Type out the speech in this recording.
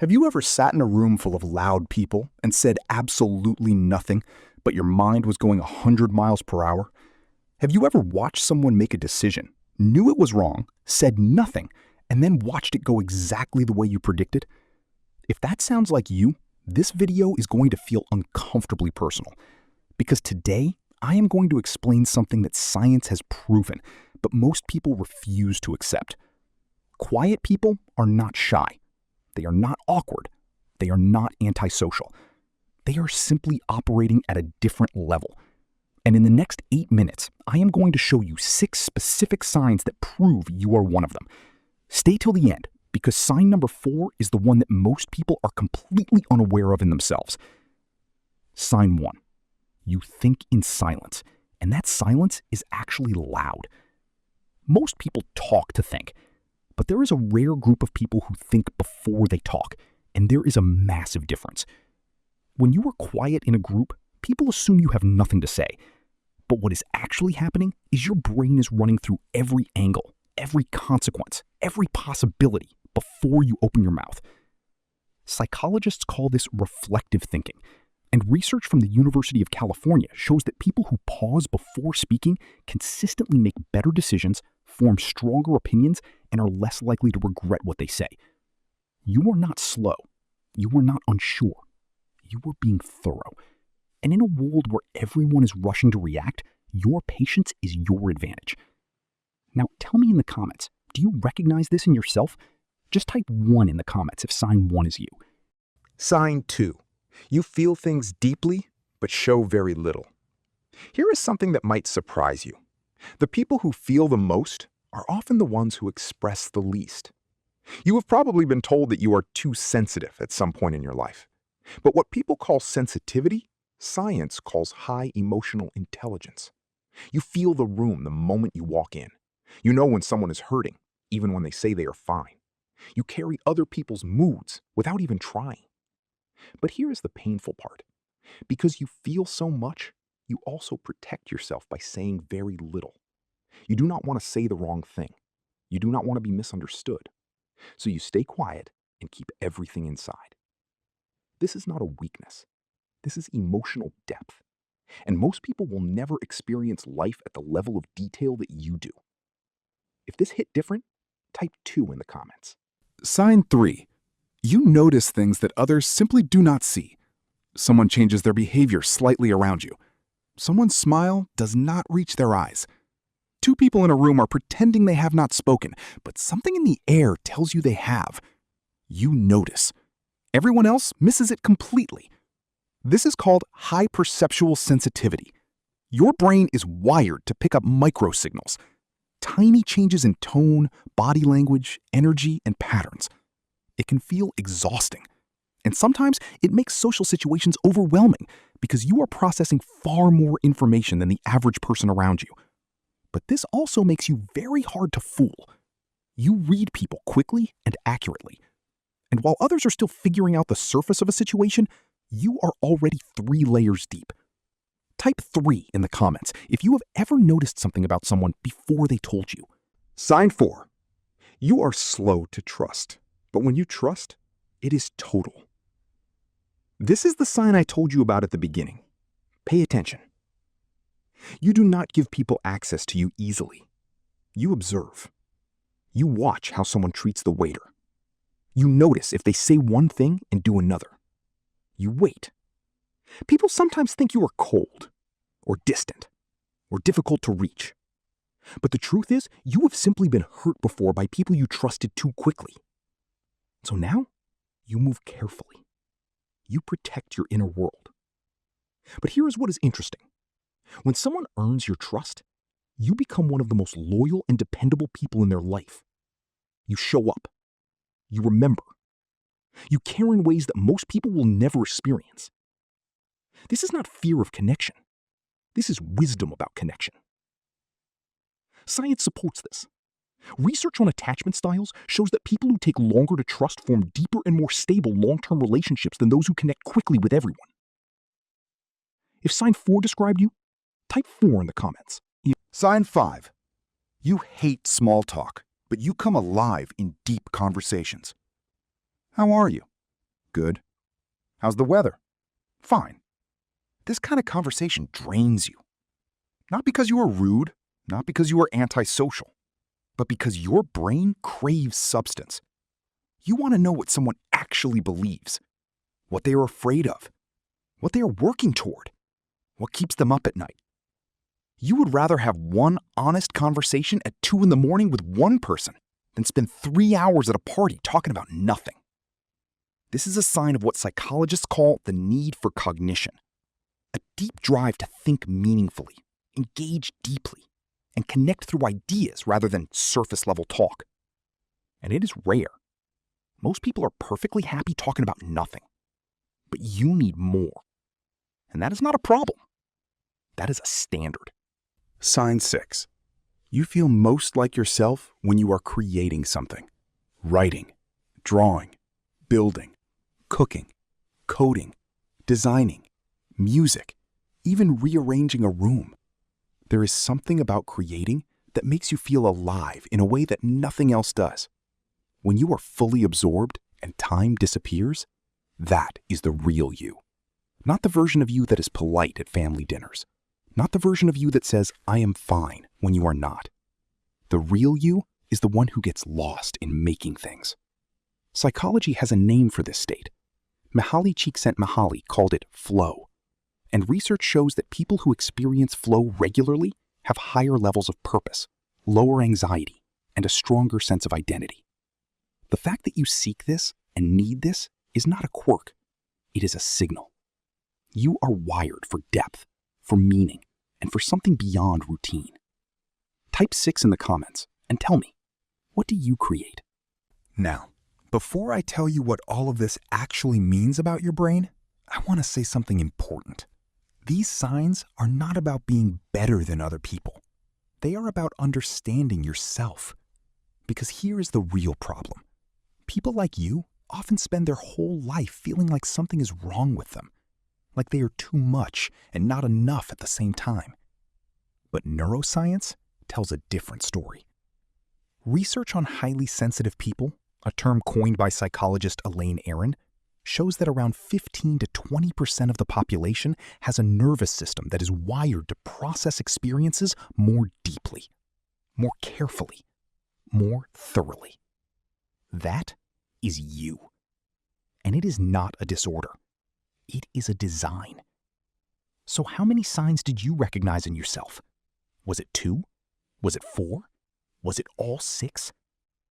Have you ever sat in a room full of loud people and said absolutely nothing, but your mind was going 100 miles per hour? Have you ever watched someone make a decision, knew it was wrong, said nothing, and then watched it go exactly the way you predicted? If that sounds like you, this video is going to feel uncomfortably personal, because today I am going to explain something that science has proven, but most people refuse to accept. Quiet people are not shy. They are not awkward. They are not antisocial. They are simply operating at a different level. And in the next 8 minutes, I am going to show you 6 specific signs that prove you are one of them. Stay till the end, because sign number 4 is the one that most people are completely unaware of in themselves. Sign 1. You think in silence, and that silence is actually loud. Most people talk to think, but there is a rare group of people who think before they talk, and there is a massive difference. When you are quiet in a group, people assume you have nothing to say. But what is actually happening is your brain is running through every angle, every consequence, every possibility before you open your mouth. Psychologists call this reflective thinking, and research from the University of California shows that people who pause before speaking consistently make better decisions, form stronger opinions, and are less likely to regret what they say. You are not slow. You are not unsure. You are being thorough. And in a world where everyone is rushing to react, your patience is your advantage. Now, tell me in the comments, do you recognize this in yourself? Just type 1 in the comments if sign 1 is you. Sign 2. You feel things deeply, but show very little. Here is something that might surprise you. The people who feel the most are often the ones who express the least. You have probably been told that you are too sensitive at some point in your life. But what people call sensitivity, science calls high emotional intelligence. You feel the room the moment you walk in. You know when someone is hurting, even when they say they are fine. You carry other people's moods without even trying. But here is the painful part. Because you feel so much, you also protect yourself by saying very little. You do not want to say the wrong thing. You do not want to be misunderstood. So you stay quiet and keep everything inside. This is not a weakness. This is emotional depth. And most people will never experience life at the level of detail that you do. If this hit different, type 2 in the comments. Sign 3. You notice things that others simply do not see. Someone changes their behavior slightly around you. Someone's smile does not reach their eyes. 2 people in a room are pretending they have not spoken, but something in the air tells you they have. You notice. Everyone else misses it completely. This is called high perceptual sensitivity. Your brain is wired to pick up microsignals, tiny changes in tone, body language, energy, and patterns. It can feel exhausting. And sometimes it makes social situations overwhelming because you are processing far more information than the average person around you. But this also makes you very hard to fool. You read people quickly and accurately. And while others are still figuring out the surface of a situation, you are already 3 layers deep. Type 3 in the comments if you have ever noticed something about someone before they told you. Sign 4. You are slow to trust, but when you trust, it is total. This is the sign I told you about at the beginning. Pay attention. You do not give people access to you easily. You observe. You watch how someone treats the waiter. You notice if they say one thing and do another. You wait. People sometimes think you are cold, or distant, or difficult to reach. But the truth is, you have simply been hurt before by people you trusted too quickly. So now, you move carefully. You protect your inner world. But here is what is interesting. When someone earns your trust, you become one of the most loyal and dependable people in their life. You show up. You remember. You care in ways that most people will never experience. This is not fear of connection. This is wisdom about connection. Science supports this. Research on attachment styles shows that people who take longer to trust form deeper and more stable long-term relationships than those who connect quickly with everyone. If sign 4 described you, type 4 in the comments. Sign 5. You hate small talk, but you come alive in deep conversations. How are you? Good. How's the weather? Fine. This kind of conversation drains you. Not because you are rude, not because you are antisocial, but because your brain craves substance. You want to know what someone actually believes, what they are afraid of, what they are working toward, what keeps them up at night. You would rather have one honest conversation at 2 in the morning with one person than spend 3 hours at a party talking about nothing. This is a sign of what psychologists call the need for cognition, a deep drive to think meaningfully, engage deeply, and connect through ideas rather than surface-level talk. And it is rare. Most people are perfectly happy talking about nothing. But you need more. And that is not a problem. That is a standard. Sign 6. You feel most like yourself when you are creating something. Writing, drawing, building, cooking, coding, designing, music, even rearranging a room. There is something about creating that makes you feel alive in a way that nothing else does. When you are fully absorbed and time disappears, that is the real you. Not the version of you that is polite at family dinners. Not the version of you that says, I am fine, when you are not. The real you is the one who gets lost in making things. Psychology has a name for this state. Mihaly Csikszentmihalyi called it flow. And research shows that people who experience flow regularly have higher levels of purpose, lower anxiety, and a stronger sense of identity. The fact that you seek this and need this is not a quirk. It is a signal. You are wired for depth, for meaning, and for something beyond routine. Type 6 in the comments and tell me, what do you create? Now, before I tell you what all of this actually means about your brain, I want to say something important. These signs are not about being better than other people. They are about understanding yourself. Because here is the real problem. People like you often spend their whole life feeling like something is wrong with them, like they are too much and not enough at the same time. But neuroscience tells a different story. Research on highly sensitive people, a term coined by psychologist Elaine Aron, shows that around 15 to 20% of the population has a nervous system that is wired to process experiences more deeply, more carefully, more thoroughly. That is you. And it is not a disorder. It is a design. So how many signs did you recognize in yourself? Was it 2? Was it 4? Was it all 6?